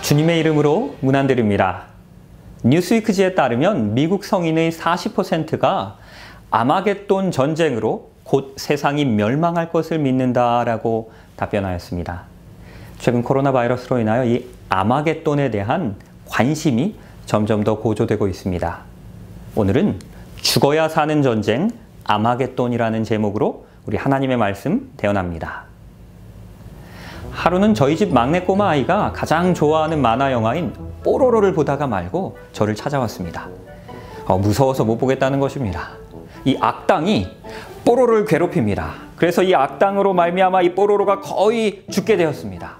주님의 이름으로 문안드립니다. 뉴스위크지에 따르면 미국 성인의 40%가 아마겟돈 전쟁으로 곧 세상이 멸망할 것을 믿는다라고 답변하였습니다. 최근 코로나 바이러스로 인하여 이 아마겟돈에 대한 관심이 점점 더 고조되고 있습니다. 오늘은 죽어야 사는 전쟁 아마겟돈이라는 제목으로 우리 하나님의 말씀 대언합니다. 하루는 저희 집 막내 꼬마 아이가 가장 좋아하는 만화 영화인 뽀로로를 보다가 말고 저를 찾아왔습니다. 무서워서 못 보겠다는 것입니다. 이 악당이 뽀로로를 괴롭힙니다. 그래서 이 악당으로 말미암아 이 뽀로로가 거의 죽게 되었습니다.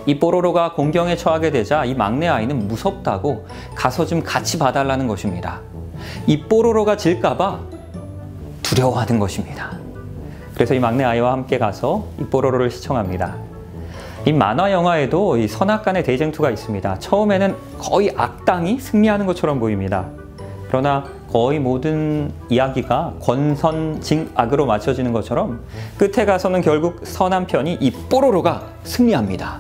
이 뽀로로가 공경에 처하게 되자 이 막내 아이는 무섭다고 가서 좀 같이 봐달라는 것입니다. 이 뽀로로가 질까봐 두려워하는 것입니다. 그래서 이 막내 아이와 함께 가서 이 뽀로로를 시청합니다. 이 만화 영화에도 이 선악간의 대쟁투가 있습니다. 처음에는 거의 악당이 승리하는 것처럼 보입니다. 그러나 거의 모든 이야기가 권선징악으로 맞춰지는 것처럼 끝에 가서는 결국 선한 편이 이 뽀로로가 승리합니다.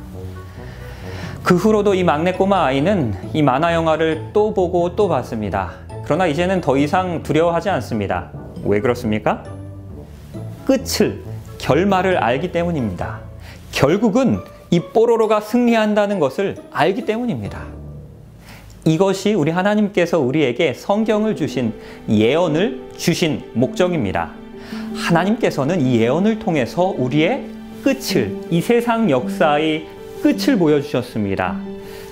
그 후로도 이 막내 꼬마 아이는 이 만화 영화를 또 보고 또 봤습니다. 그러나 이제는 더 이상 두려워하지 않습니다. 왜 그렇습니까? 끝을, 결말을 알기 때문입니다. 결국은 이 뽀로로가 승리한다는 것을 알기 때문입니다. 이것이 우리 하나님께서 우리에게 성경을 주신 예언을 주신 목적입니다. 하나님께서는 이 예언을 통해서 우리의 끝을, 이 세상 역사의 끝을 보여주셨습니다.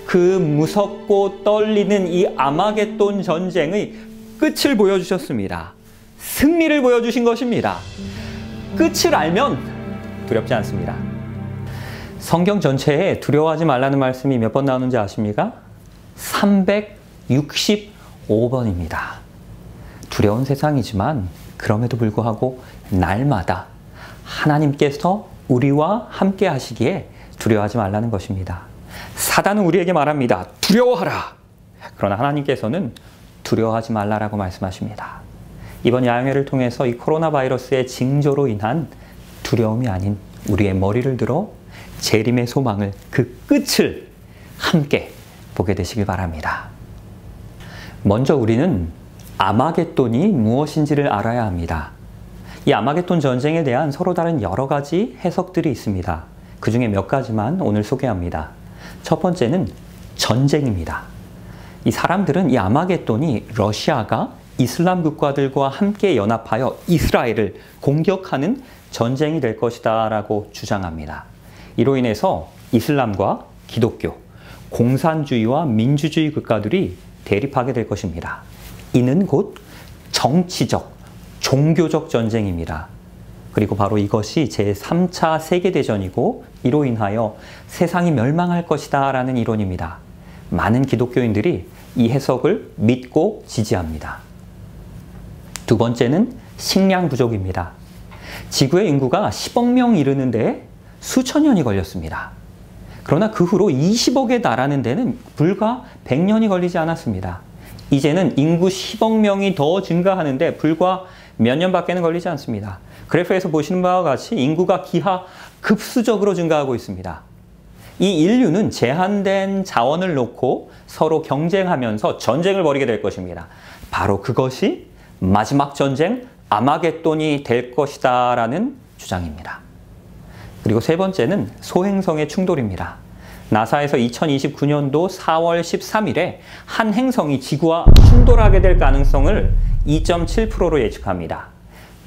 그 무섭고 떨리는 이 아마겟돈 전쟁의 끝을 보여주셨습니다. 승리를 보여주신 것입니다. 끝을 알면 두렵지 않습니다. 성경 전체에 두려워하지 말라는 말씀이 몇 번 나오는지 아십니까? 365번입니다. 두려운 세상이지만 그럼에도 불구하고 날마다 하나님께서 우리와 함께 하시기에 두려워하지 말라는 것입니다. 사단은 우리에게 말합니다. 두려워하라. 그러나 하나님께서는 두려워하지 말라라고 말씀하십니다. 이번 야영회를 통해서 이 코로나 바이러스의 징조로 인한 두려움이 아닌 우리의 머리를 들어 재림의 소망을, 그 끝을 함께 보게 되시길 바랍니다. 먼저 우리는 아마겟돈이 무엇인지를 알아야 합니다. 이 아마겟돈 전쟁에 대한 서로 다른 여러 가지 해석들이 있습니다. 그 중에 몇 가지만 오늘 소개합니다. 첫 번째는 전쟁입니다. 이 사람들은 이 아마겟돈이 러시아가 이슬람 국가들과 함께 연합하여 이스라엘을 공격하는 전쟁이 될 것이다 라고 주장합니다. 이로 인해서 이슬람과 기독교, 공산주의와 민주주의 국가들이 대립하게 될 것입니다. 이는 곧 정치적, 종교적 전쟁입니다. 그리고 바로 이것이 제3차 세계대전이고 이로 인하여 세상이 멸망할 것이다 라는 이론입니다. 많은 기독교인들이 이 해석을 믿고 지지합니다. 두 번째는 식량 부족입니다. 지구의 인구가 10억 명 이르는데 수천 년이 걸렸습니다. 그러나 그 후로 20억에 달하는 데는 불과 100년이 걸리지 않았습니다. 이제는 인구 10억 명이 더 증가하는데 불과 몇 년밖에는 걸리지 않습니다. 그래프에서 보시는 바와 같이 인구가 기하 급수적으로 증가하고 있습니다. 이 인류는 제한된 자원을 놓고 서로 경쟁하면서 전쟁을 벌이게 될 것입니다. 바로 그것이 마지막 전쟁 아마겟돈이 될 것이다 라는 주장입니다. 그리고 세 번째는 소행성의 충돌입니다. 나사에서 2029년도 4월 13일에 한 행성이 지구와 충돌하게 될 가능성을 2.7%로 예측합니다.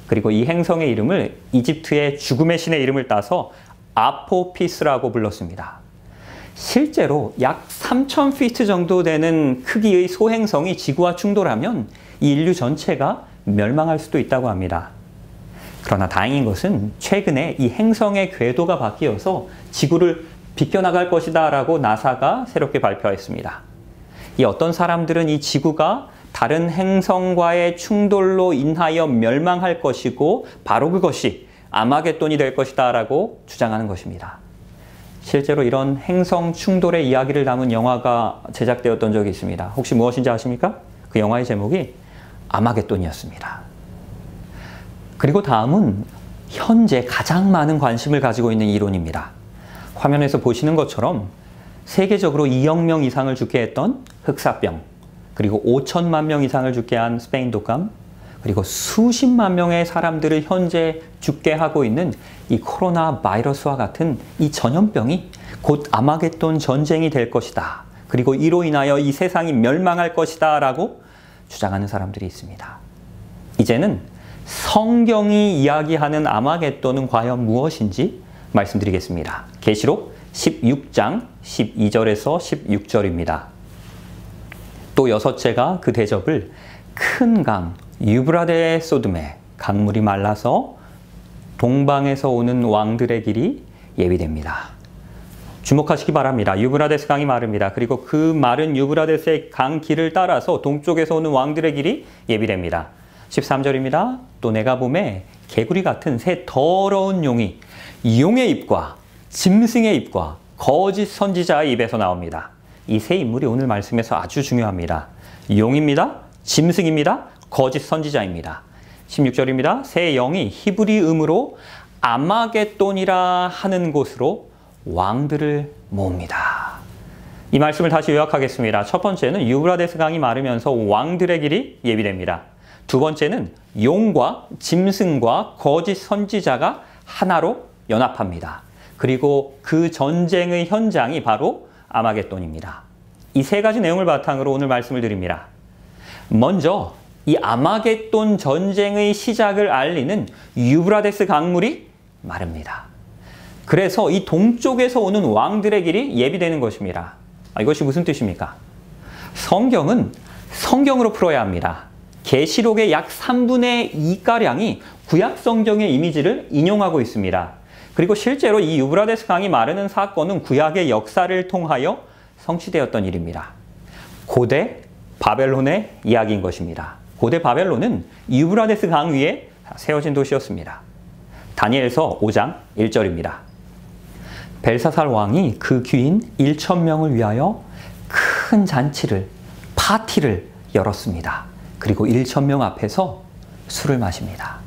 그리고 이 행성의 이름을 이집트의 죽음의 신의 이름을 따서 아포피스라고 불렀습니다. 실제로 약 3,000피트 정도 되는 크기의 소행성이 지구와 충돌하면 이 인류 전체가 멸망할 수도 있다고 합니다. 그러나 다행인 것은 최근에 이 행성의 궤도가 바뀌어서 지구를 비껴나갈 것이다 라고 나사가 새롭게 발표했습니다. 이 어떤 사람들은 이 지구가 다른 행성과의 충돌로 인하여 멸망할 것이고 바로 그것이 아마겟돈이 될 것이다 라고 주장하는 것입니다. 실제로 이런 행성 충돌의 이야기를 담은 영화가 제작되었던 적이 있습니다. 혹시 무엇인지 아십니까? 그 영화의 제목이 아마겟돈이었습니다. 그리고 다음은 현재 가장 많은 관심을 가지고 있는 이론입니다. 화면에서 보시는 것처럼 세계적으로 2억 명 이상을 죽게 했던 흑사병, 그리고 5천만 명 이상을 죽게 한 스페인 독감, 그리고 수십만 명의 사람들을 현재 죽게 하고 있는 이 코로나 바이러스와 같은 이 전염병이 곧 아마겟돈 전쟁이 될 것이다. 그리고 이로 인하여 이 세상이 멸망할 것이다 라고 주장하는 사람들이 있습니다. 이제는 성경이 이야기하는 아마겟돈은 과연 무엇인지 말씀드리겠습니다. 계시록 16장 12절에서 16절입니다. 또 여섯째가 그 대접을 큰 강 유브라데 쏟음에 강물이 말라서 동방에서 오는 왕들의 길이 예비됩니다. 주목하시기 바랍니다. 유브라데스 강이 마릅니다. 그리고 그 마른 유브라데스의 강 길을 따라서 동쪽에서 오는 왕들의 길이 예비됩니다. 13절입니다. 또 내가 봄에 개구리 같은 새 더러운 용이 용의 입과 짐승의 입과 거짓 선지자의 입에서 나옵니다. 이 세 인물이 오늘 말씀에서 아주 중요합니다. 용입니다. 짐승입니다. 거짓 선지자입니다. 16절입니다. 새 영이 히브리 음으로 아마겟돈이라 하는 곳으로 왕들을 모읍니다. 이 말씀을 다시 요약하겠습니다. 첫 번째는 유브라데스 강이 마르면서 왕들의 길이 예비됩니다. 두 번째는 용과 짐승과 거짓 선지자가 하나로 연합합니다. 그리고 그 전쟁의 현장이 바로 아마겟돈입니다. 이 세 가지 내용을 바탕으로 오늘 말씀을 드립니다. 먼저 이 아마겟돈 전쟁의 시작을 알리는 유브라데스 강물이 마릅니다. 그래서 이 동쪽에서 오는 왕들의 길이 예비되는 것입니다. 이것이 무슨 뜻입니까? 성경은 성경으로 풀어야 합니다. 계시록의 약 3분의 2가량이 구약 성경의 이미지를 인용하고 있습니다. 그리고 실제로 이 유브라데스 강이 마르는 사건은 구약의 역사를 통하여 성취되었던 일입니다. 고대 바벨론의 이야기인 것입니다. 고대 바벨론은 유브라데스 강 위에 세워진 도시였습니다. 다니엘서 5장 1절입니다. 벨사살 왕이 그 귀인 1,000명을 위하여 큰 잔치를, 파티를 열었습니다. 그리고 1,000명 앞에서 술을 마십니다.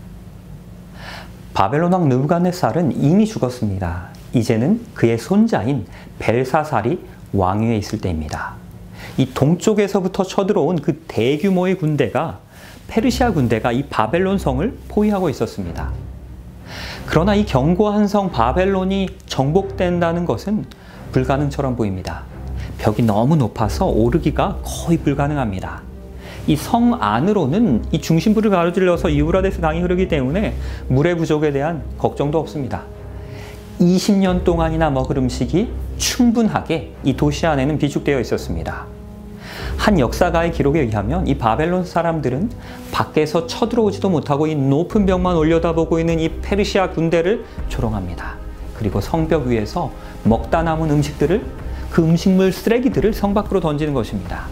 바벨론 왕 느부갓네살은 이미 죽었습니다. 이제는 그의 손자인 벨사살이 왕위에 있을 때입니다. 이 동쪽에서부터 쳐들어온 그 대규모의 군대가, 페르시아 군대가 이 바벨론 성을 포위하고 있었습니다. 그러나 이 견고한 성 바벨론이 정복된다는 것은 불가능처럼 보입니다. 벽이 너무 높아서 오르기가 거의 불가능합니다. 이 성 안으로는 이 중심부를 가로질러서 유브라데스 강이 흐르기 때문에 물의 부족에 대한 걱정도 없습니다. 20년 동안이나 먹을 음식이 충분하게 이 도시 안에는 비축되어 있었습니다. 한 역사가의 기록에 의하면 이 바벨론 사람들은 밖에서 쳐들어오지도 못하고 이 높은 벽만 올려다보고 있는 이 페르시아 군대를 조롱합니다. 그리고 성벽 위에서 먹다 남은 음식들을, 그 음식물 쓰레기들을 성 밖으로 던지는 것입니다.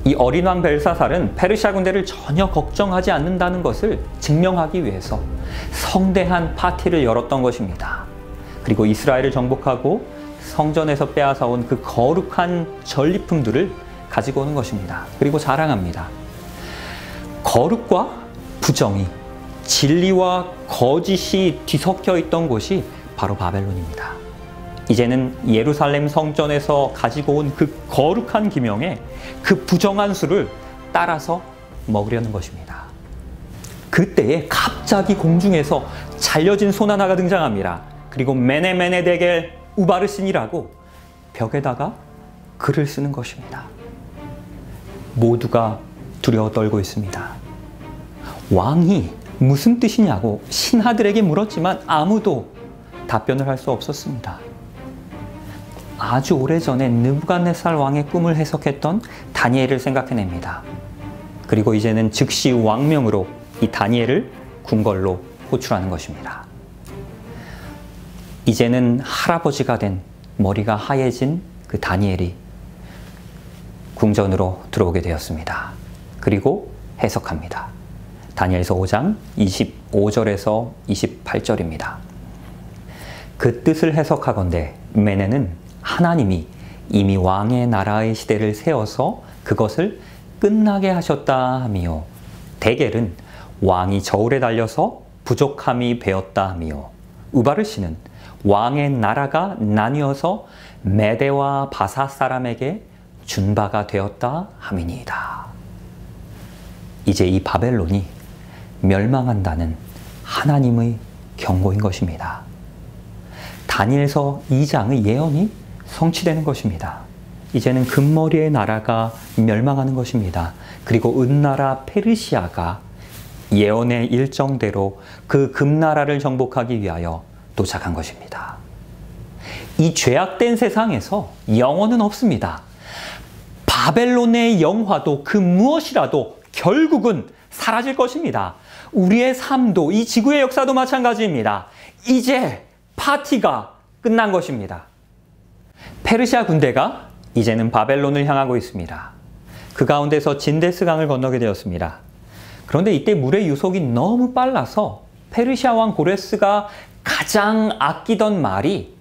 이 어린 왕 벨사살은 페르시아 군대를 전혀 걱정하지 않는다는 것을 증명하기 위해서 성대한 파티를 열었던 것입니다. 그리고 이스라엘을 정복하고 성전에서 빼앗아온 그 거룩한 전리품들을 가지고 오는 것입니다. 그리고 자랑합니다. 거룩과 부정이, 진리와 거짓이 뒤섞여 있던 곳이 바로 바벨론입니다. 이제는 예루살렘 성전에서 가지고 온 그 거룩한 기명에 그 부정한 수를 따라서 먹으려는 것입니다. 그때에 갑자기 공중에서 잘려진 손 하나가 등장합니다. 그리고 메네메네 데겔 우바르신이라고 벽에다가 글을 쓰는 것입니다. 모두가 두려워 떨고 있습니다. 왕이 무슨 뜻이냐고 신하들에게 물었지만 아무도 답변을 할 수 없었습니다. 아주 오래전에 느부갓네살 왕의 꿈을 해석했던 다니엘을 생각해냅니다. 그리고 이제는 즉시 왕명으로 이 다니엘을 궁궐로 호출하는 것입니다. 이제는 할아버지가 된, 머리가 하얘진 그 다니엘이 궁전으로 들어오게 되었습니다. 그리고 해석합니다. 다니엘서 5장 25절에서 28절입니다. 그 뜻을 해석하건대 메네는 하나님이 이미 왕의 나라의 시대를 세워서 그것을 끝나게 하셨다 하미요. 데겔은 왕이 저울에 달려서 부족함이 배었다 하미요. 우바르신은 왕의 나라가 나뉘어서 메대와 바사 사람에게 준 바가 되었다 함이니이다. 이제 이 바벨론이 멸망한다는 하나님의 경고인 것입니다. 다니엘서 2장의 예언이 성취되는 것입니다. 이제는 금머리의 나라가 멸망하는 것입니다. 그리고 은나라 페르시아가 예언의 일정대로 그 금나라를 정복하기 위하여 도착한 것입니다. 이 죄악된 세상에서 영원은 없습니다. 바벨론의 영화도 그 무엇이라도 결국은 사라질 것입니다. 우리의 삶도 이 지구의 역사도 마찬가지입니다. 이제 파티가 끝난 것입니다. 페르시아 군대가 이제는 바벨론을 향하고 있습니다. 그 가운데서 진데스강을 건너게 되었습니다. 그런데 이때 물의 유속이 너무 빨라서 페르시아 왕 고레스가 가장 아끼던 말이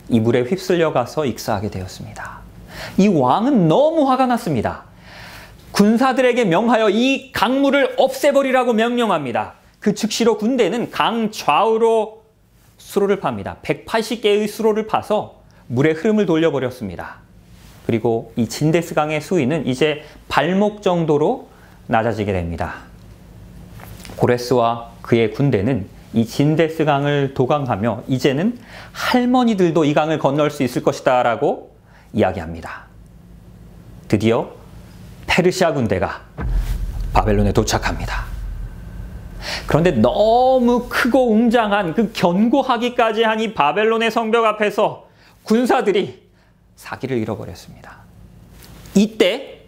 이 물에 휩쓸려 가서 익사하게 되었습니다. 이 왕은 너무 화가 났습니다. 군사들에게 명하여 이 강물을 없애버리라고 명령합니다. 그 즉시로 군대는 강 좌우로 수로를 팝니다. 180개의 수로를 파서 물의 흐름을 돌려버렸습니다. 그리고 이 진데스강의 수위는 이제 발목 정도로 낮아지게 됩니다. 고레스와 그의 군대는 이 진데스강을 도강하며 이제는 할머니들도 이 강을 건널 수 있을 것이다 라고 이야기합니다. 드디어 페르시아 군대가 바벨론에 도착합니다. 그런데 너무 크고 웅장한 그 견고하기까지 한 이 바벨론의 성벽 앞에서 군사들이 사기를 잃어버렸습니다. 이때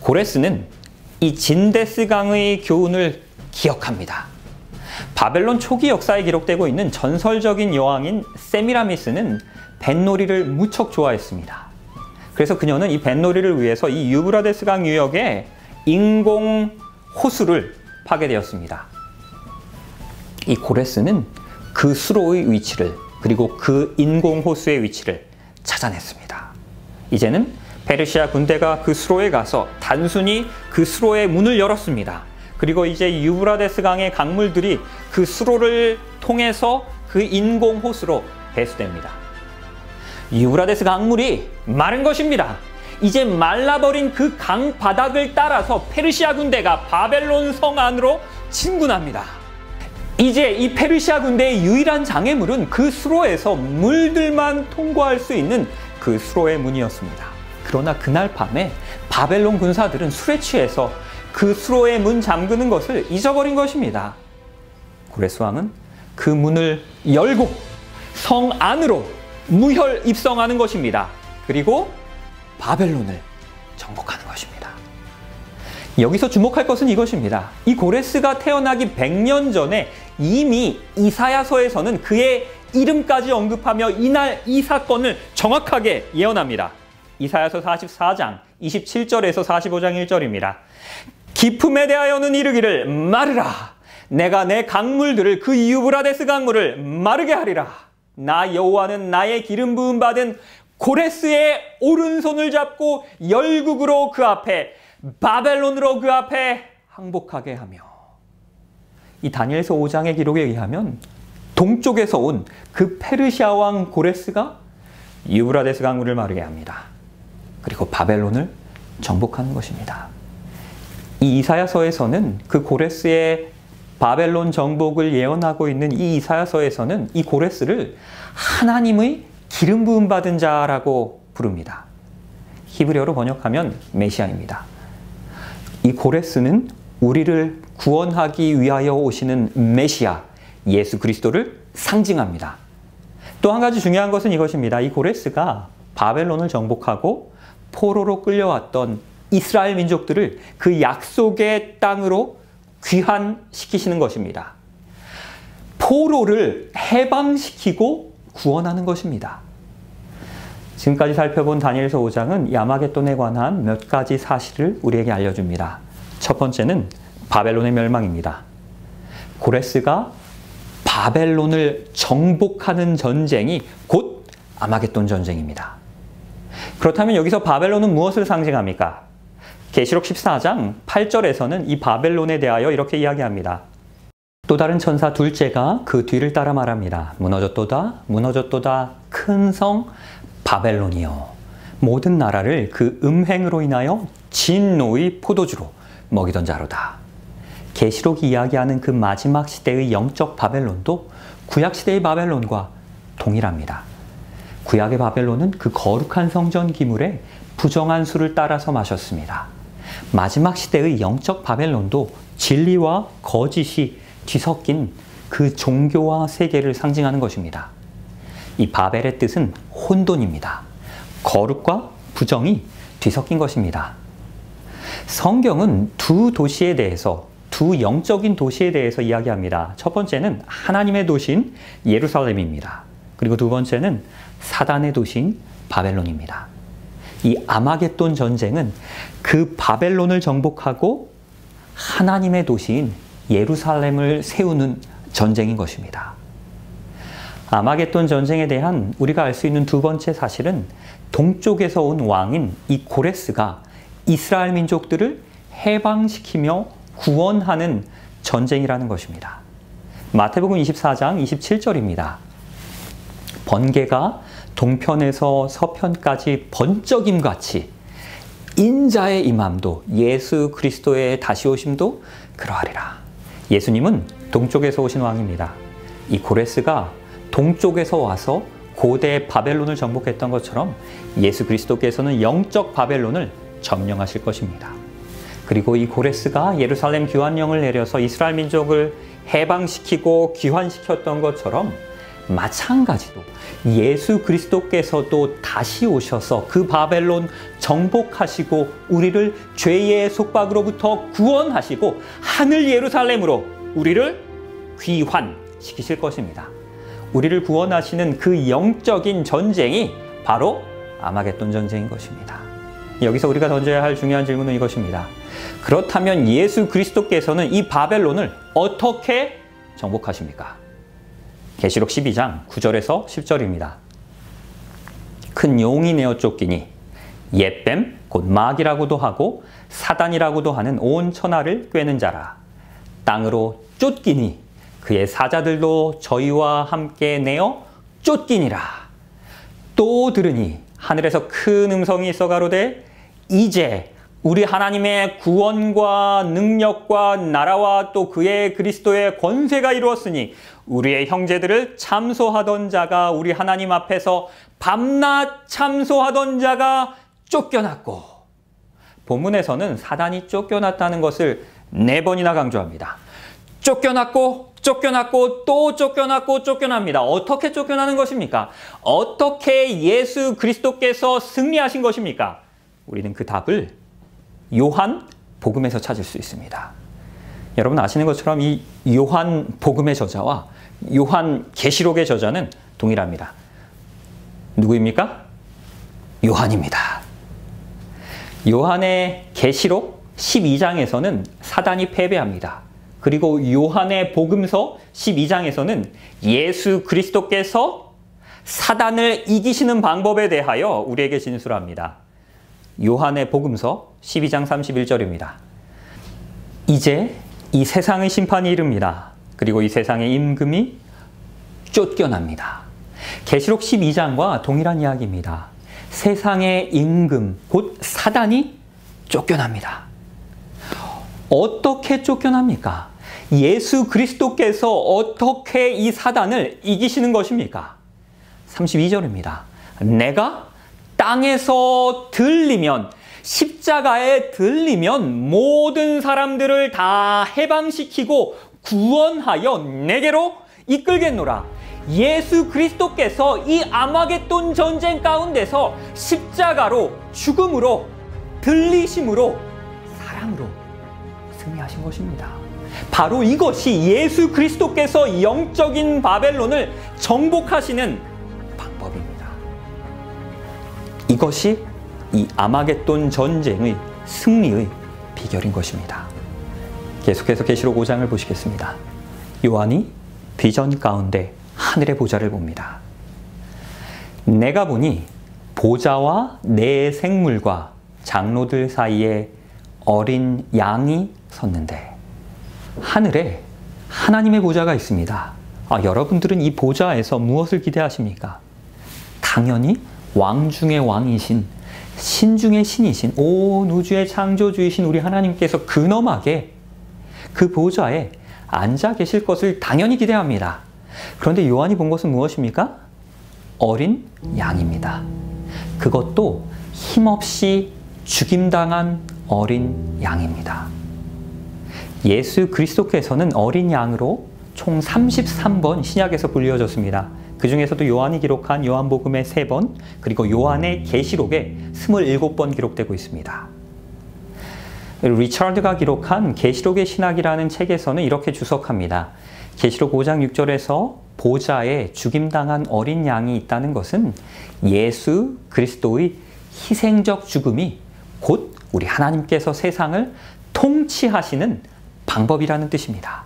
고레스는 이 진데스강의 교훈을 기억합니다. 바벨론 초기 역사에 기록되고 있는 전설적인 여왕인 세미라미스는 뱃놀이를 무척 좋아했습니다. 그래서 그녀는 이 뱃놀이를 위해서 이 유브라데스강 유역에 인공 호수를 파게 되었습니다. 이 고레스는 그 수로의 위치를 그리고 그 인공 호수의 위치를 찾아냈습니다. 이제는 페르시아 군대가 그 수로에 가서 단순히 그 수로의 문을 열었습니다. 그리고 이제 유브라데스 강의 강물들이 그 수로를 통해서 그 인공 호수로 배수됩니다. 유브라데스 강물이 마른 것입니다. 이제 말라버린 그 강 바닥을 따라서 페르시아 군대가 바벨론 성 안으로 진군합니다. 이제 이 페르시아 군대의 유일한 장애물은 그 수로에서 물들만 통과할 수 있는 그 수로의 문이었습니다. 그러나 그날 밤에 바벨론 군사들은 술에 취해서 그 수로의 문 잠그는 것을 잊어버린 것입니다. 고레스 왕은 그 문을 열고 성 안으로 무혈 입성하는 것입니다. 그리고 바벨론을 정복하는 것입니다. 여기서 주목할 것은 이것입니다. 이 고레스가 태어나기 100년 전에 이미 이사야서에서는 그의 이름까지 언급하며 이날 이 사건을 정확하게 예언합니다. 이사야서 44장 27절에서 45장 1절입니다. 기품에 대하여는 이르기를 마르라. 내가 내 강물들을 그 유브라데스 강물을 마르게 하리라. 나 여호와는 나의 기름 부음 받은 고레스의 오른손을 잡고 열국으로 그 앞에 바벨론으로 그 앞에 항복하게 하며. 이 다니엘서 5장의 기록에 의하면 동쪽에서 온 그 페르시아 왕 고레스가 유브라데스 강물을 마르게 합니다. 그리고 바벨론을 정복하는 것입니다. 이 이사야서에서는 그 고레스의 바벨론 정복을 예언하고 있는 이 이사야서에서는 이 고레스를 하나님의 기름 부음 받은 자라고 부릅니다. 히브리어로 번역하면 메시아입니다. 이 고레스는 우리를 구원하기 위하여 오시는 메시아 예수 그리스도를 상징합니다. 또 한 가지 중요한 것은 이것입니다. 이 고레스가 바벨론을 정복하고 포로로 끌려왔던 이스라엘 민족들을 그 약속의 땅으로 귀환시키시는 것입니다. 포로를 해방시키고 구원하는 것입니다. 지금까지 살펴본 다니엘서 5장은 이 아마겟돈에 관한 몇 가지 사실을 우리에게 알려줍니다. 첫 번째는 바벨론의 멸망입니다. 고레스가 바벨론을 정복하는 전쟁이 곧 아마겟돈 전쟁입니다. 그렇다면 여기서 바벨론은 무엇을 상징합니까? 계시록 14장 8절에서는 이 바벨론에 대하여 이렇게 이야기합니다. 또 다른 천사 둘째가 그 뒤를 따라 말합니다. 무너졌도다, 무너졌도다, 큰 성 바벨론이여. 모든 나라를 그 음행으로 인하여 진노의 포도주로 먹이던 자로다. 계시록이 이야기하는 그 마지막 시대의 영적 바벨론도 구약 시대의 바벨론과 동일합니다. 구약의 바벨론은 그 거룩한 성전 기물에 부정한 술을 따라서 마셨습니다. 마지막 시대의 영적 바벨론도 진리와 거짓이 뒤섞인 그 종교와 세계를 상징하는 것입니다. 이 바벨의 뜻은 혼돈입니다. 거룩과 부정이 뒤섞인 것입니다. 성경은 두 도시에 대해서, 두 영적인 도시에 대해서 이야기합니다. 첫 번째는 하나님의 도시인 예루살렘입니다. 그리고 두 번째는 사단의 도시인 바벨론입니다. 이 아마겟돈 전쟁은 그 바벨론을 정복하고 하나님의 도시인 예루살렘을 세우는 전쟁인 것입니다. 아마겟돈 전쟁에 대한 우리가 알 수 있는 두 번째 사실은 동쪽에서 온 왕인 이 고레스가 이스라엘 민족들을 해방시키며 구원하는 전쟁이라는 것입니다. 마태복음 24장 27절입니다. 번개가 동편에서 서편까지 번쩍임같이 인자의 임함도 예수 그리스도의 다시 오심도 그러하리라. 예수님은 동쪽에서 오신 왕입니다. 이 고레스가 동쪽에서 와서 고대 바벨론을 정복했던 것처럼 예수 그리스도께서는 영적 바벨론을 점령하실 것입니다. 그리고 이 고레스가 예루살렘 귀환령을 내려서 이스라엘 민족을 해방시키고 귀환시켰던 것처럼 마찬가지로 예수 그리스도께서도 다시 오셔서 그 바벨론 정복하시고 우리를 죄의 속박으로부터 구원하시고 하늘 예루살렘으로 우리를 귀환시키실 것입니다. 우리를 구원하시는 그 영적인 전쟁이 바로 아마겟돈 전쟁인 것입니다. 여기서 우리가 던져야 할 중요한 질문은 이것입니다. 그렇다면 예수 그리스도께서는 이 바벨론을 어떻게 정복하십니까? 계시록 12장 9절에서 10절입니다. 큰 용이 내어 쫓기니 옛뱀 곧 마귀라고도 하고 사단이라고도 하는 온 천하를 꿰는 자라. 땅으로 쫓기니 그의 사자들도 저희와 함께 내어 쫓기니라. 또 들으니 하늘에서 큰 음성이 있어 가로되 이제 우리 하나님의 구원과 능력과 나라와 또 그의 그리스도의 권세가 이루었으니 우리의 형제들을 참소하던 자가 우리 하나님 앞에서 밤낮 참소하던 자가 쫓겨났고, 본문에서는 사단이 쫓겨났다는 것을 4번이나 강조합니다. 쫓겨났고 쫓겨났고 또 쫓겨났고 쫓겨납니다. 어떻게 쫓겨나는 것입니까? 어떻게 예수 그리스도께서 승리하신 것입니까? 우리는 그 답을 요한 복음에서 찾을 수 있습니다. 여러분 아시는 것처럼 이 요한 복음의 저자와 요한 계시록의 저자는 동일합니다. 누구입니까? 요한입니다. 요한의 계시록 12장에서는 사단이 패배합니다. 그리고 요한의 복음서 12장에서는 예수 그리스도께서 사단을 이기시는 방법에 대하여 우리에게 진술합니다. 요한의 복음서 12장 31절입니다. 이제 이 세상의 심판이 이릅니다. 그리고 이 세상의 임금이 쫓겨납니다. 계시록 12장과 동일한 이야기입니다. 세상의 임금, 곧 사단이 쫓겨납니다. 어떻게 쫓겨납니까? 예수 그리스도께서 어떻게 이 사단을 이기시는 것입니까? 32절입니다. 내가 땅에서 들리면, 십자가에 들리면 모든 사람들을 다 해방시키고 구원하여 내게로 이끌겠노라. 예수 그리스도께서 이 아마겟돈 전쟁 가운데서 십자가로, 죽음으로, 들리심으로, 사랑으로 승리하신 것입니다. 바로 이것이 예수 그리스도께서 영적인 바벨론을 정복하시는 방법입니다. 이것이 이 아마겟돈 전쟁의 승리의 비결인 것입니다. 계속해서 계시록 5장을 보시겠습니다. 요한이 비전 가운데 하늘의 보좌를 봅니다. 내가 보니 보좌와 네 생물과 장로들 사이에 어린 양이 섰는데 하늘에 하나님의 보좌가 있습니다. 여러분들은 이 보좌에서 무엇을 기대하십니까? 당연히 왕 중의 왕이신, 신 중의 신이신, 온 우주의 창조주이신 우리 하나님께서 근엄하게 그 보좌에 앉아 계실 것을 당연히 기대합니다. 그런데 요한이 본 것은 무엇입니까? 어린 양입니다. 그것도 힘없이 죽임당한 어린 양입니다. 예수 그리스도께서는 어린 양으로 총 33번 신약에서 불려졌습니다. 그 중에서도 요한이 기록한 요한복음에 3번, 그리고 요한의 계시록에 27번 기록되고 있습니다. 리처드가 기록한 계시록의 신학이라는 책에서는 이렇게 주석합니다. 계시록 5장 6절에서 보좌에 죽임당한 어린 양이 있다는 것은 예수 그리스도의 희생적 죽음이 곧 우리 하나님께서 세상을 통치하시는 방법이라는 뜻입니다.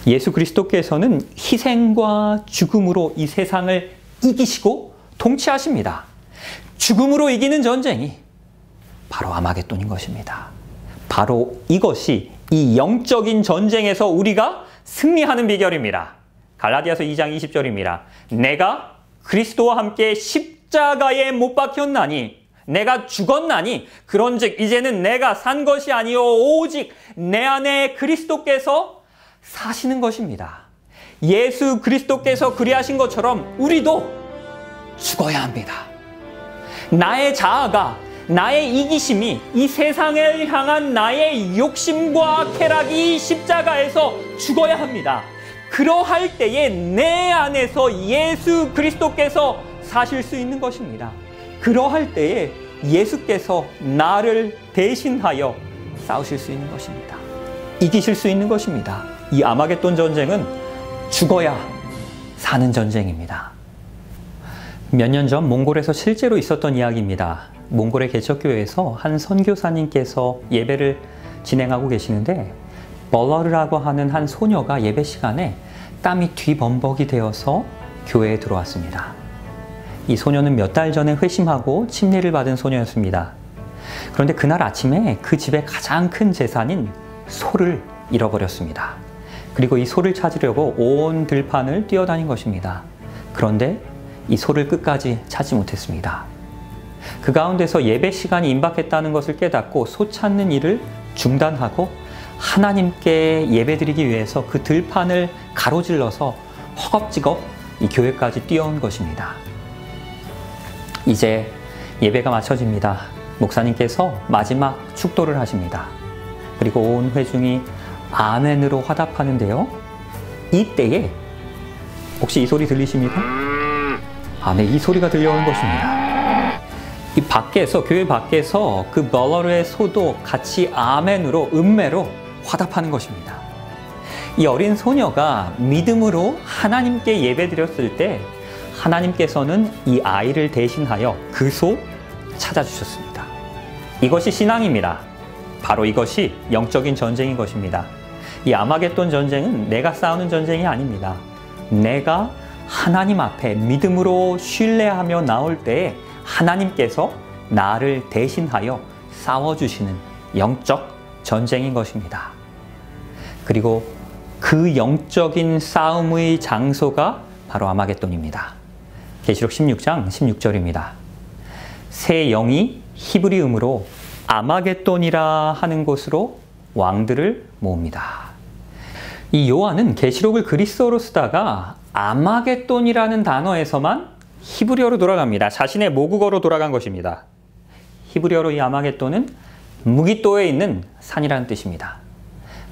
예수 그리스도께서는 희생과 죽음으로 이 세상을 이기시고 통치하십니다. 죽음으로 이기는 전쟁이 바로 아마겟돈인 것입니다. 바로 이것이 이 영적인 전쟁에서 우리가 승리하는 비결입니다. 갈라디아서 2장 20절입니다. 내가 그리스도와 함께 십자가에 못 박혔나니 내가 죽었나니 그런즉 이제는 내가 산 것이 아니요 오직 내 안에 그리스도께서 사시는 것입니다. 예수 그리스도께서 그리하신 것처럼 우리도 죽어야 합니다. 나의 자아가, 나의 이기심이, 이 세상을 향한 나의 욕심과 쾌락이 십자가에서 죽어야 합니다. 그러할 때에 내 안에서 예수 그리스도께서 사실 수 있는 것입니다. 그러할 때에 예수께서 나를 대신하여 싸우실 수 있는 것입니다. 이기실 수 있는 것입니다. 이 아마겟돈 전쟁은 죽어야 사는 전쟁입니다. 몇 년 전 몽골에서 실제로 있었던 이야기입니다. 몽골의 개척교회에서 한 선교사님께서 예배를 진행하고 계시는데 벌러르라고 하는 한 소녀가 예배 시간에 땀이 뒤범벅이 되어서 교회에 들어왔습니다. 이 소녀는 몇 달 전에 회심하고 침례를 받은 소녀였습니다. 그런데 그날 아침에 그 집의 가장 큰 재산인 소를 잃어버렸습니다. 그리고 이 소를 찾으려고 온 들판을 뛰어다닌 것입니다. 그런데 이 소를 끝까지 찾지 못했습니다. 그 가운데서 예배 시간이 임박했다는 것을 깨닫고 소 찾는 일을 중단하고 하나님께 예배드리기 위해서 그 들판을 가로질러서 허겁지겁 이 교회까지 뛰어온 것입니다. 이제 예배가 마쳐집니다. 목사님께서 마지막 축도를 하십니다. 그리고 온 회중이 아멘으로 화답하는데요. 이때에 혹시 이 소리 들리십니까? 아멘, 이 소리가 들려오는 것입니다. 이 밖에서, 교회 밖에서 그 벌러르의 소도 같이 아멘으로, 음매로 화답하는 것입니다. 이 어린 소녀가 믿음으로 하나님께 예배드렸을 때 하나님께서는 이 아이를 대신하여 그 소 찾아주셨습니다. 이것이 신앙입니다. 바로 이것이 영적인 전쟁인 것입니다. 이 아마겟돈 전쟁은 내가 싸우는 전쟁이 아닙니다. 내가 하나님 앞에 믿음으로 신뢰하며 나올 때에 하나님께서 나를 대신하여 싸워주시는 영적 전쟁인 것입니다. 그리고 그 영적인 싸움의 장소가 바로 아마겟돈입니다. 계시록 16장 16절입니다. 새 영이 히브리음으로 아마겟돈이라 하는 곳으로 왕들을 모읍니다. 이 요한은 계시록을 그리스어로 쓰다가 아마겟돈이라는 단어에서만 히브리어로 돌아갑니다. 자신의 모국어로 돌아간 것입니다. 히브리어로 이 아마겟돈은 무깃도에 있는 산이라는 뜻입니다.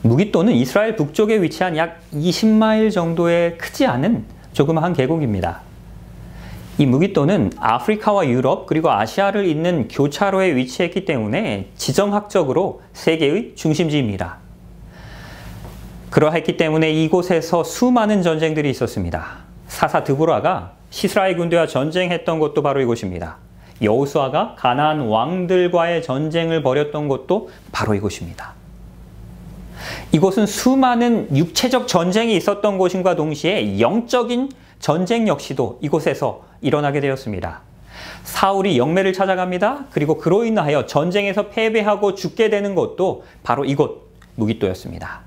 무깃도는 이스라엘 북쪽에 위치한 약 20마일 정도의 크지 않은 조그마한 계곡입니다. 이 무깃도는 아프리카와 유럽 그리고 아시아를 잇는 교차로에 위치했기 때문에 지정학적으로 세계의 중심지입니다. 그러했기 때문에 이곳에서 수많은 전쟁들이 있었습니다. 사사 드보라가 시스라의 군대와 전쟁했던 곳도 바로 이곳입니다. 여호수아가 가나안 왕들과의 전쟁을 벌였던 곳도 바로 이곳입니다. 이곳은 수많은 육체적 전쟁이 있었던 곳인과 동시에 영적인 전쟁 역시도 이곳에서 일어나게 되었습니다. 사울이 영매를 찾아갑니다. 그리고 그로 인하여 전쟁에서 패배하고 죽게 되는 곳도 바로 이곳 무깃도였습니다.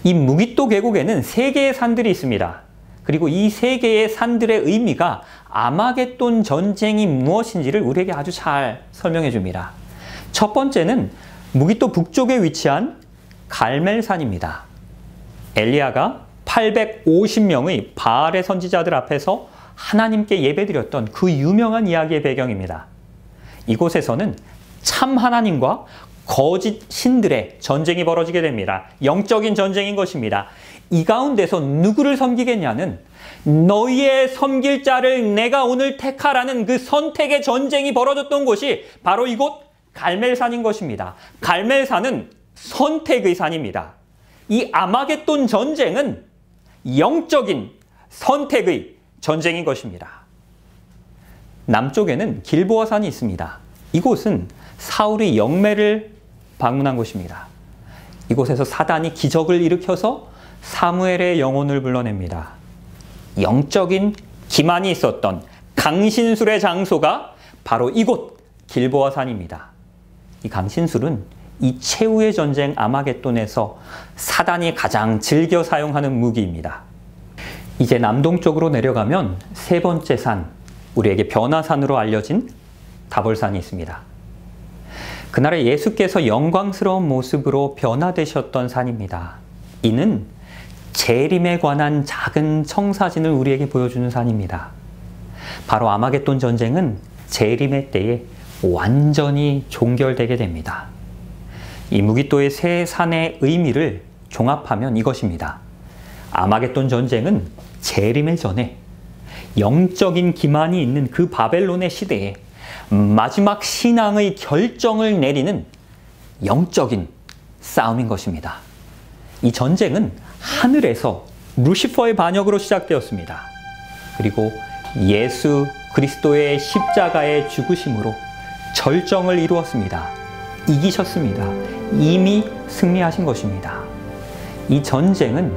이 무기또 계곡에는 세 개의 산들이 있습니다. 그리고 이 세 개의 산들의 의미가 아마겟돈 전쟁이 무엇인지를 우리에게 아주 잘 설명해 줍니다. 첫 번째는 무기또 북쪽에 위치한 갈멜산입니다. 엘리야가 850명의 바알의 선지자들 앞에서 하나님께 예배드렸던 그 유명한 이야기의 배경입니다. 이곳에서는 참 하나님과 거짓 신들의 전쟁이 벌어지게 됩니다. 영적인 전쟁인 것입니다. 이 가운데서 누구를 섬기겠냐는 너희의 섬길 자를 내가 오늘 택하라는 그 선택의 전쟁이 벌어졌던 곳이 바로 이곳 갈멜산인 것입니다. 갈멜산은 선택의 산입니다. 이 아마겟돈 전쟁은 영적인 선택의 전쟁인 것입니다. 남쪽에는 길보아산이 있습니다. 이곳은 사울이 영매를 방문한 곳입니다. 이곳에서 사단이 기적을 일으켜서 사무엘의 영혼을 불러냅니다. 영적인 기만이 있었던 강신술의 장소가 바로 이곳 길보아산입니다. 이 강신술은 이 최후의 전쟁 아마겟돈에서 사단이 가장 즐겨 사용하는 무기입니다. 이제 남동쪽으로 내려가면 세 번째 산, 우리에게 변화산으로 알려진 다볼산이 있습니다. 그날에 예수께서 영광스러운 모습으로 변화되셨던 산입니다. 이는 재림에 관한 작은 청사진을 우리에게 보여주는 산입니다. 바로 아마겟돈 전쟁은 재림의 때에 완전히 종결되게 됩니다. 이 무기또의 세 산의 의미를 종합하면 이것입니다. 아마겟돈 전쟁은 재림의 전에 영적인 기만이 있는 그 바벨론의 시대에 마지막 신앙의 결정을 내리는 영적인 싸움인 것입니다. 이 전쟁은 하늘에서 루시퍼의 반역으로 시작되었습니다. 그리고 예수 그리스도의 십자가의 죽으심으로 절정을 이루었습니다. 이기셨습니다. 이미 승리하신 것입니다. 이 전쟁은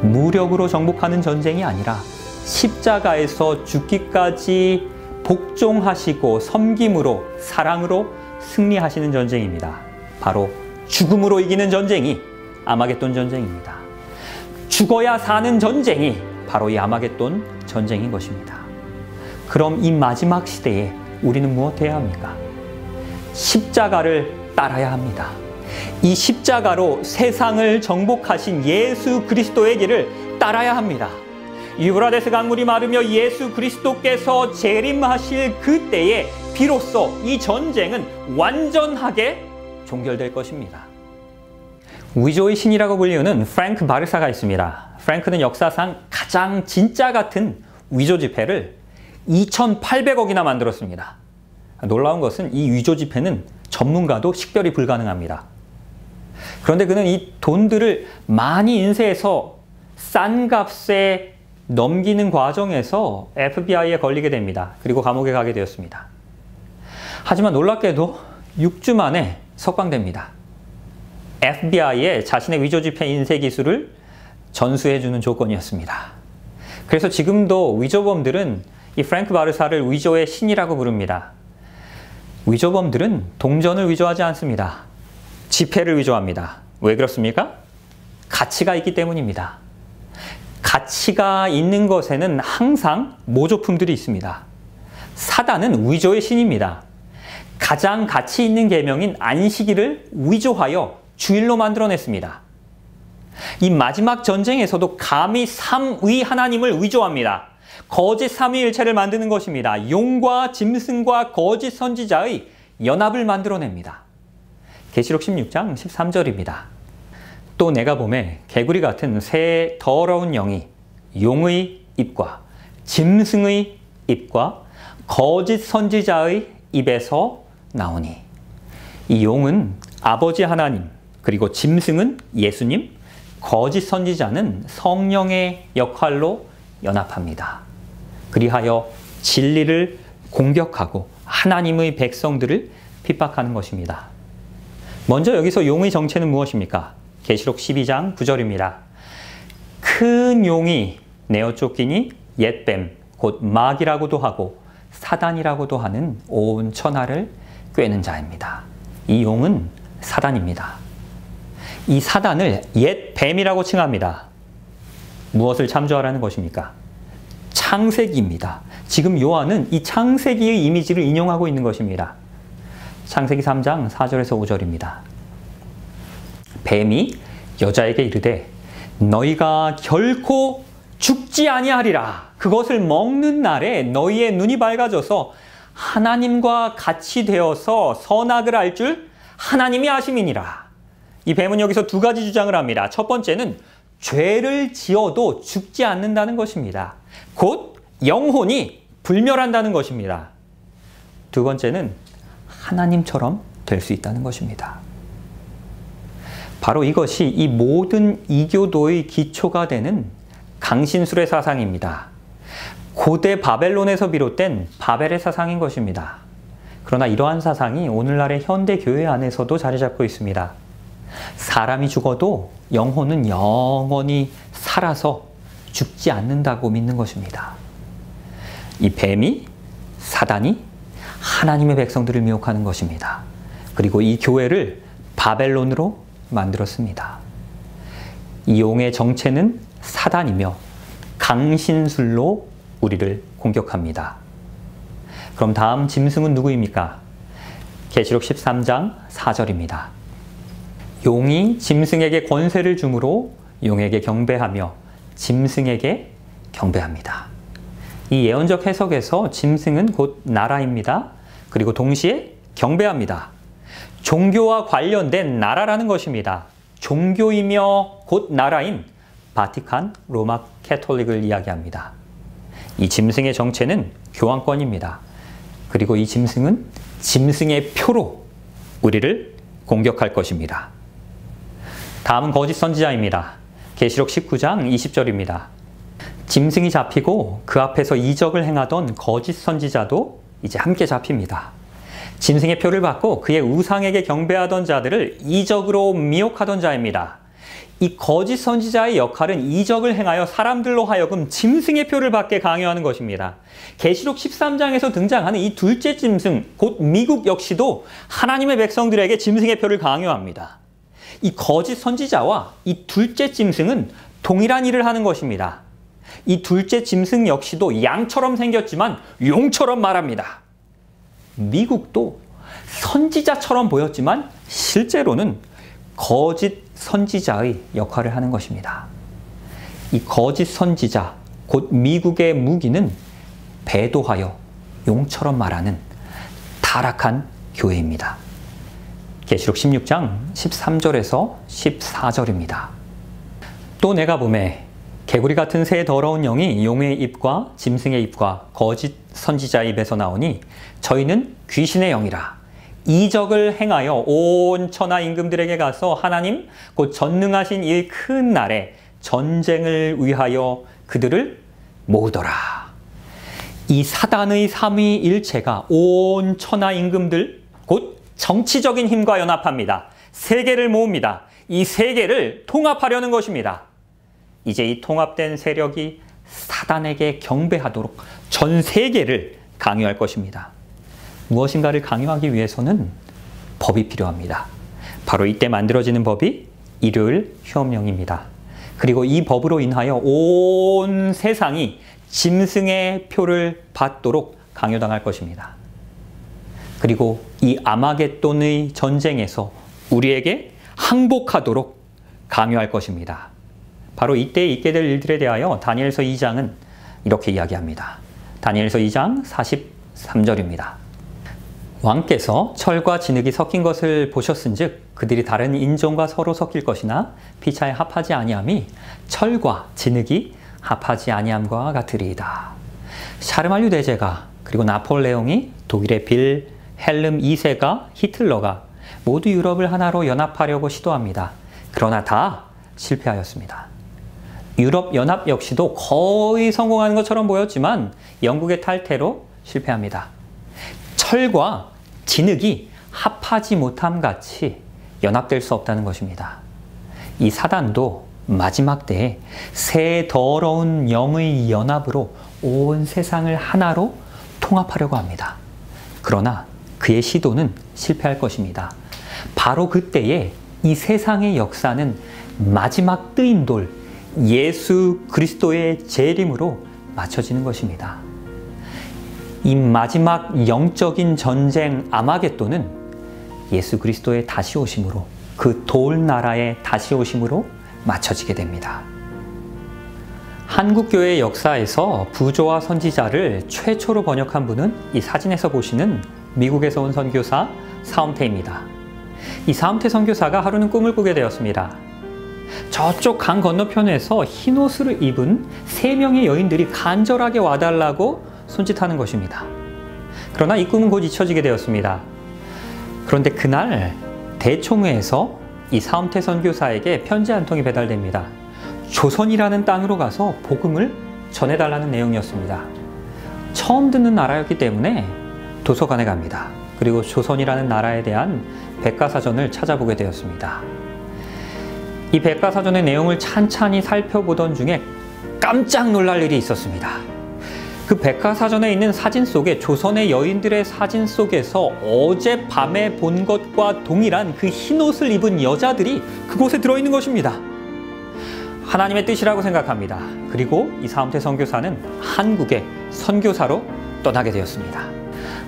무력으로 정복하는 전쟁이 아니라 십자가에서 죽기까지 복종하시고 섬김으로 사랑으로 승리하시는 전쟁입니다. 바로 죽음으로 이기는 전쟁이 아마겟돈 전쟁입니다. 죽어야 사는 전쟁이 바로 이 아마겟돈 전쟁인 것입니다. 그럼 이 마지막 시대에 우리는 무엇해야 합니까? 십자가를 따라야 합니다. 이 십자가로 세상을 정복하신 예수 그리스도의 길을 따라야 합니다. 유브라데스 강물이 마르며 예수 그리스도께서 재림하실 그때에 비로소 이 전쟁은 완전하게 종결될 것입니다. 위조의 신이라고 불리우는 프랭크 바르사가 있습니다. 프랭크는 역사상 가장 진짜 같은 위조 지폐를 2,800억이나 만들었습니다. 놀라운 것은 이 위조 지폐는 전문가도 식별이 불가능합니다. 그런데 그는 이 돈들을 많이 인쇄해서 싼 값에 넘기는 과정에서 FBI에 걸리게 됩니다. 그리고 감옥에 가게 되었습니다. 하지만 놀랍게도 6주 만에 석방됩니다. FBI에 자신의 위조지폐 인쇄 기술을 전수해주는 조건이었습니다. 그래서 지금도 위조범들은 이 프랭크 바르사를 위조의 신이라고 부릅니다. 위조범들은 동전을 위조하지 않습니다. 지폐를 위조합니다. 왜 그렇습니까? 가치가 있기 때문입니다. 가치가 있는 것에는 항상 모조품들이 있습니다. 사단은 위조의 신입니다. 가장 가치 있는 계명인 안식일을 위조하여 주일로 만들어냈습니다. 이 마지막 전쟁에서도 감히 삼위 하나님을 위조합니다. 거짓 삼위일체를 만드는 것입니다. 용과 짐승과 거짓 선지자의 연합을 만들어냅니다. 계시록 16장 13절입니다. 또 내가 보매 개구리 같은 새 더러운 영이 용의 입과 짐승의 입과 거짓 선지자의 입에서 나오니, 이 용은 아버지 하나님, 그리고 짐승은 예수님, 거짓 선지자는 성령의 역할로 연합합니다. 그리하여 진리를 공격하고 하나님의 백성들을 핍박하는 것입니다. 먼저 여기서 용의 정체는 무엇입니까? 계시록 12장 9절입니다. 큰 용이 내어 쫓기니 옛뱀, 곧 마귀라고도 하고 사단이라고도 하는 온 천하를 꿰는 자입니다. 이 용은 사단입니다. 이 사단을 옛 뱀이라고 칭합니다. 무엇을 참조하라는 것입니까? 창세기입니다. 지금 요한은 이 창세기의 이미지를 인용하고 있는 것입니다. 창세기 3장 4절에서 5절입니다. 뱀이 여자에게 이르되 너희가 결코 죽지 아니하리라. 그것을 먹는 날에 너희의 눈이 밝아져서 하나님과 같이 되어서 선악을 알 줄 하나님이 아심이니라. 이 뱀은 여기서 두 가지 주장을 합니다. 첫 번째는 죄를 지어도 죽지 않는다는 것입니다. 곧 영혼이 불멸한다는 것입니다. 두 번째는 하나님처럼 될 수 있다는 것입니다. 바로 이것이 이 모든 이교도의 기초가 되는 강신술의 사상입니다. 고대 바벨론에서 비롯된 바벨의 사상인 것입니다. 그러나 이러한 사상이 오늘날의 현대 교회 안에서도 자리 잡고 있습니다. 사람이 죽어도 영혼은 영원히 살아서 죽지 않는다고 믿는 것입니다. 이 뱀이, 사단이 하나님의 백성들을 미혹하는 것입니다. 그리고 이 교회를 바벨론으로 만들었습니다. 이 용의 정체는 사단이며 강신술로 우리를 공격합니다. 그럼 다음 짐승은 누구입니까? 계시록 13장 4절입니다. 용이 짐승에게 권세를 주므로 용에게 경배하며 짐승에게 경배합니다. 이 예언적 해석에서 짐승은 곧 나라입니다. 그리고 동시에 경배합니다. 종교와 관련된 나라라는 것입니다. 종교이며 곧 나라인 바티칸 로마 캐톨릭을 이야기합니다. 이 짐승의 정체는 교황권입니다. 그리고 이 짐승은 짐승의 표로 우리를 공격할 것입니다. 다음은 거짓 선지자입니다. 계시록 19장 20절입니다. 짐승이 잡히고 그 앞에서 이적을 행하던 거짓 선지자도 이제 함께 잡힙니다. 짐승의 표를 받고 그의 우상에게 경배하던 자들을 이적으로 미혹하던 자입니다. 이 거짓 선지자의 역할은 이적을 행하여 사람들로 하여금 짐승의 표를 받게 강요하는 것입니다. 계시록 13장에서 등장하는 이 둘째 짐승, 곧 미국 역시도 하나님의 백성들에게 짐승의 표를 강요합니다. 이 거짓 선지자와 이 둘째 짐승은 동일한 일을 하는 것입니다. 이 둘째 짐승 역시도 양처럼 생겼지만 용처럼 말합니다. 미국도 선지자처럼 보였지만 실제로는 거짓 선지자의 역할을 하는 것입니다. 이 거짓 선지자, 곧 미국의 무기는 배도하여 용처럼 말하는 타락한 교회입니다. 계시록 16장 13절에서 14절입니다. 또 내가 보매 개구리 같은 새 더러운 영이 용의 입과 짐승의 입과 거짓 선지자의 입에서 나오니 저희는 귀신의 영이라. 이적을 행하여 온 천하 임금들에게 가서 하나님 곧 전능하신 이 큰 날에 전쟁을 위하여 그들을 모으더라. 이 사단의 삼위일체가 온 천하 임금들 곧 정치적인 힘과 연합합니다. 세계를 모읍니다. 이 세계를 통합하려는 것입니다. 이제 이 통합된 세력이 사단에게 경배하도록 전 세계를 강요할 것입니다. 무엇인가를 강요하기 위해서는 법이 필요합니다. 바로 이때 만들어지는 법이 일요일 휴업령입니다. 그리고 이 법으로 인하여 온 세상이 짐승의 표를 받도록 강요당할 것입니다. 그리고 이 아마겟돈의 전쟁에서 우리에게 항복하도록 강요할 것입니다. 바로 이때 있게 될 일들에 대하여 다니엘서 2장은 이렇게 이야기합니다. 다니엘서 2장 43절입니다. 왕께서 철과 진흙이 섞인 것을 보셨은즉 그들이 다른 인종과 서로 섞일 것이나 피차에 합하지 아니함이 철과 진흙이 합하지 아니함과 같으리이다. 샤르말류 대제가 그리고 나폴레옹이 독일의 빌헬름 2세가 히틀러가 모두 유럽을 하나로 연합하려고 시도합니다. 그러나 다 실패하였습니다. 유럽 연합 역시도 거의 성공하는 것처럼 보였지만 영국의 탈퇴로 실패합니다. 철과 진흙이 합하지 못함 같이 연합될 수 없다는 것입니다. 이 사단도 마지막 때에 새 더러운 영의 연합으로 온 세상을 하나로 통합하려고 합니다. 그러나 그의 시도는 실패할 것입니다. 바로 그때에 이 세상의 역사는 마지막 뜨인 돌, 예수 그리스도의 재림으로 맞춰지는 것입니다. 이 마지막 영적인 전쟁 아마겟돈은 예수 그리스도의 다시 오심으로, 그 돌 나라의 다시 오심으로 맞춰지게 됩니다. 한국교회 역사에서 부조와 선지자를 최초로 번역한 분은 이 사진에서 보시는 미국에서 온 선교사 사움태입니다. 이 사움태 선교사가 하루는 꿈을 꾸게 되었습니다. 저쪽 강 건너편에서 흰 옷을 입은 3명의 여인들이 간절하게 와달라고 손짓하는 것입니다. 그러나 이 꿈은 곧 잊혀지게 되었습니다. 그런데 그날 대총회에서 이 사움태 선교사에게 편지 한 통이 배달됩니다. 조선이라는 땅으로 가서 복음을 전해달라는 내용이었습니다. 처음 듣는 나라였기 때문에 도서관에 갑니다. 그리고 조선이라는 나라에 대한 백과사전을 찾아보게 되었습니다. 이 백과사전의 내용을 찬찬히 살펴보던 중에 깜짝 놀랄 일이 있었습니다. 그 백과사전에 있는 사진 속에, 조선의 여인들의 사진 속에서 어젯밤에 본 것과 동일한 그 흰옷을 입은 여자들이 그곳에 들어있는 것입니다. 하나님의 뜻이라고 생각합니다. 그리고 이 사움태 선교사는 한국의 선교사로 떠나게 되었습니다.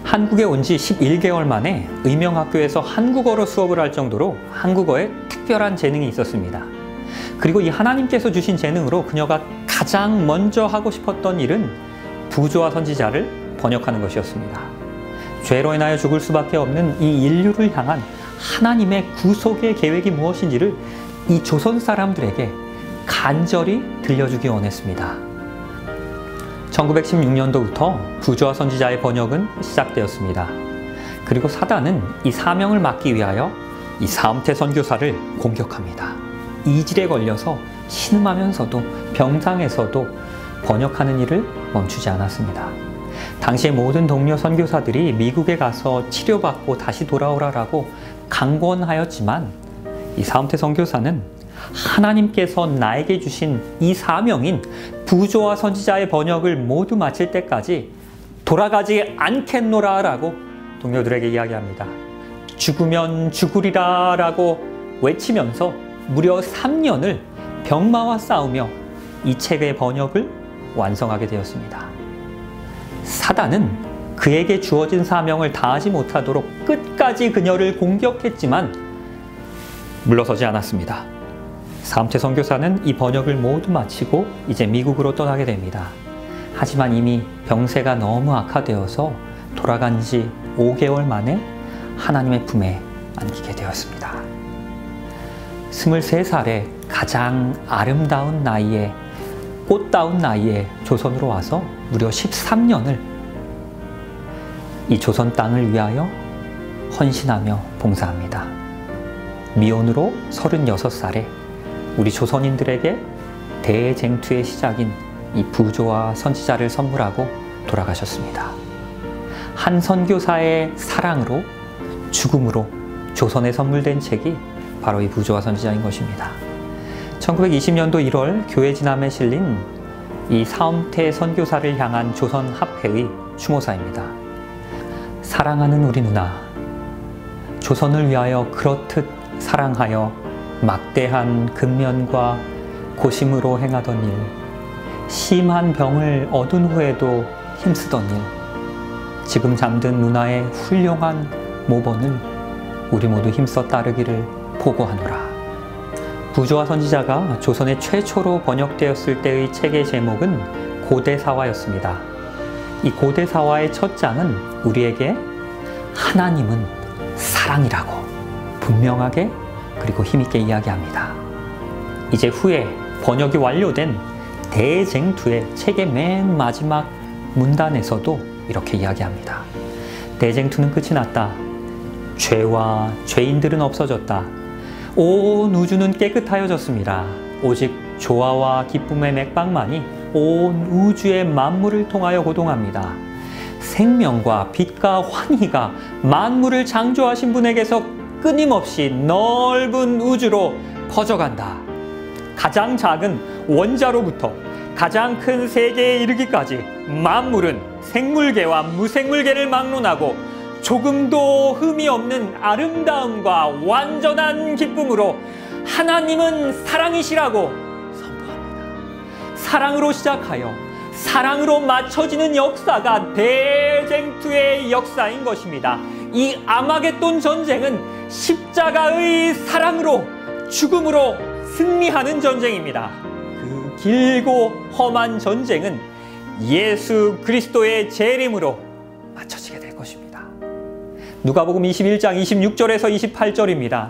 한국에 온 지 11개월 만에 의명학교에서 한국어로 수업을 할 정도로 한국어에 특별한 재능이 있었습니다. 그리고 이 하나님께서 주신 재능으로 그녀가 가장 먼저 하고 싶었던 일은 부조와 선지자를 번역하는 것이었습니다. 죄로 인하여 죽을 수밖에 없는 이 인류를 향한 하나님의 구속의 계획이 무엇인지를 이 조선 사람들에게 간절히 들려주기 원했습니다. 1916년도부터 부조와 선지자의 번역은 시작되었습니다. 그리고 사단은 이 사명을 막기 위하여 이 사움태 선교사를 공격합니다. 이질에 걸려서 신음하면서도 병상에서도 번역하는 일을 멈추지 않았습니다. 당시의 모든 동료 선교사들이 미국에 가서 치료받고 다시 돌아오라라고 강권하였지만 이 사움태 선교사는 하나님께서 나에게 주신 이 사명인 부조와 선지자의 번역을 모두 마칠 때까지 돌아가지 않겠노라 라고 동료들에게 이야기합니다. 죽으면 죽으리라 라고 외치면서 무려 3년을 병마와 싸우며 이 책의 번역을 완성하게 되었습니다. 사단은 그에게 주어진 사명을 다하지 못하도록 끝까지 그녀를 공격했지만 물러서지 않았습니다. 사움태 선교사는 이 번역을 모두 마치고 이제 미국으로 떠나게 됩니다. 하지만 이미 병세가 너무 악화되어서 돌아간 지 5개월 만에 하나님의 품에 안기게 되었습니다. 23살에 가장 아름다운 나이에, 꽃다운 나이에 조선으로 와서 무려 13년을 이 조선 땅을 위하여 헌신하며 봉사합니다. 미혼으로 36살에 우리 조선인들에게 대쟁투의 시작인 이 부조와 선지자를 선물하고 돌아가셨습니다. 한 선교사의 사랑으로, 죽음으로 조선에 선물된 책이 바로 이 부조와 선지자인 것입니다. 1920년도 1월 교회 진함에 실린 이 사움태 선교사를 향한 조선 합회의 추모사입니다. 사랑하는 우리 누나, 조선을 위하여 그렇듯 사랑하여 막대한 근면과 고심으로 행하던 일, 심한 병을 얻은 후에도 힘쓰던 일, 지금 잠든 누나의 훌륭한 모범을 우리 모두 힘써 따르기를 보고하노라. 부조와 선지자가 조선에 최초로 번역되었을 때의 책의 제목은 고대사화였습니다. 이 고대사화의 첫 장은 우리에게 하나님은 사랑이라고 분명하게 그리고 힘있게 이야기합니다. 이제 후에 번역이 완료된 대쟁투의 책의 맨 마지막 문단에서도 이렇게 이야기합니다. 대쟁투는 끝이 났다. 죄와 죄인들은 없어졌다. 온 우주는 깨끗하여졌습니다. 오직 조화와 기쁨의 맥박만이 온 우주의 만물을 통하여 고동합니다. 생명과 빛과 환희가 만물을 창조하신 분에게서 끊임없이 넓은 우주로 퍼져간다. 가장 작은 원자로부터 가장 큰 세계에 이르기까지 만물은 생물계와 무생물계를 막론하고 조금도 흠이 없는 아름다움과 완전한 기쁨으로 하나님은 사랑이시라고 선포합니다. 사랑으로 시작하여 사랑으로 맞춰지는 역사가 대쟁투의 역사인 것입니다. 이 아마겟돈 전쟁은 십자가의 사랑으로 죽음으로 승리하는 전쟁입니다. 그 길고 험한 전쟁은 예수 그리스도의 재림으로 맞춰지게 될 것입니다. 누가복음 21장 26절에서 28절입니다.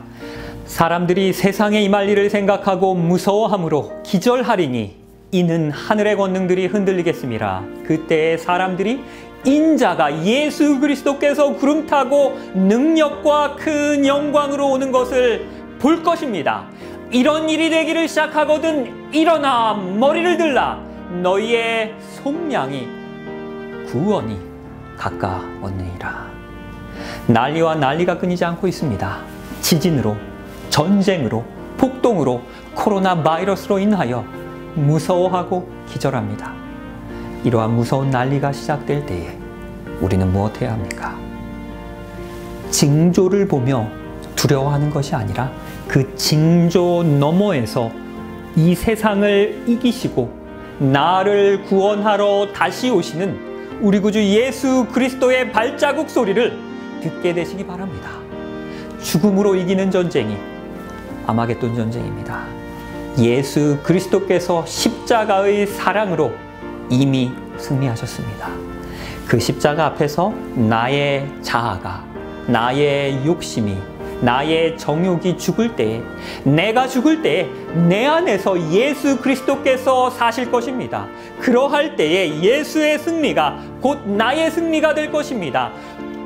사람들이 세상에 임할 일을 생각하고 무서워함으로 기절하리니 이는 하늘의 권능들이 흔들리겠습니다. 그때에 사람들이 인자가 예수 그리스도께서 구름 타고 능력과 큰 영광으로 오는 것을 볼 것입니다. 이런 일이 되기를 시작하거든 일어나 머리를 들라 너희의 속량이 구원이 가까웠느니라. 난리와 난리가 끊이지 않고 있습니다. 지진으로, 전쟁으로, 폭동으로, 코로나 바이러스로 인하여 무서워하고 기절합니다. 이러한 무서운 난리가 시작될 때에 우리는 무엇해야 합니까? 징조를 보며 두려워하는 것이 아니라 그 징조 너머에서 이 세상을 이기시고 나를 구원하러 다시 오시는 우리 구주 예수 그리스도의 발자국 소리를 듣게 되시기 바랍니다. 죽음으로 이기는 전쟁이 아마겟돈 전쟁입니다. 예수 그리스도께서 십자가의 사랑으로 이미 승리하셨습니다. 그 십자가 앞에서 나의 자아가, 나의 욕심이, 나의 정욕이 죽을 때에, 내가 죽을 때에 내 안에서 예수 그리스도께서 사실 것입니다. 그러할 때에 예수의 승리가 곧 나의 승리가 될 것입니다.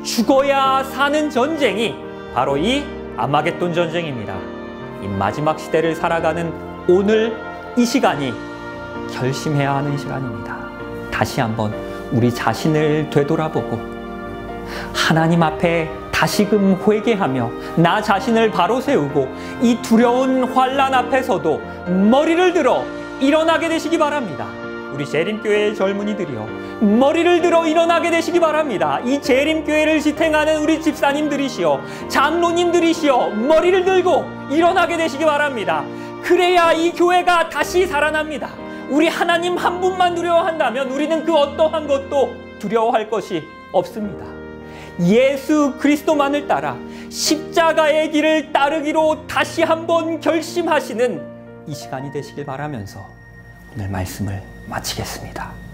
죽어야 사는 전쟁이 바로 이 아마겟돈 전쟁입니다. 이 마지막 시대를 살아가는 오늘 이 시간이 결심해야 하는 시간입니다. 다시 한번 우리 자신을 되돌아보고 하나님 앞에 다시금 회개하며 나 자신을 바로 세우고 이 두려운 환난 앞에서도 머리를 들어 일어나게 되시기 바랍니다. 우리 재림교회의 젊은이들이요, 머리를 들어 일어나게 되시기 바랍니다. 이 재림교회를 지탱하는 우리 집사님들이시여, 장로님들이시여, 머리를 들고 일어나게 되시기 바랍니다. 그래야 이 교회가 다시 살아납니다. 우리 하나님 한 분만 두려워한다면 우리는 그 어떠한 것도 두려워할 것이 없습니다. 예수 그리스도만을 따라 십자가의 길을 따르기로 다시 한번 결심하시는 이 시간이 되시길 바라면서 오늘 말씀을 마치겠습니다.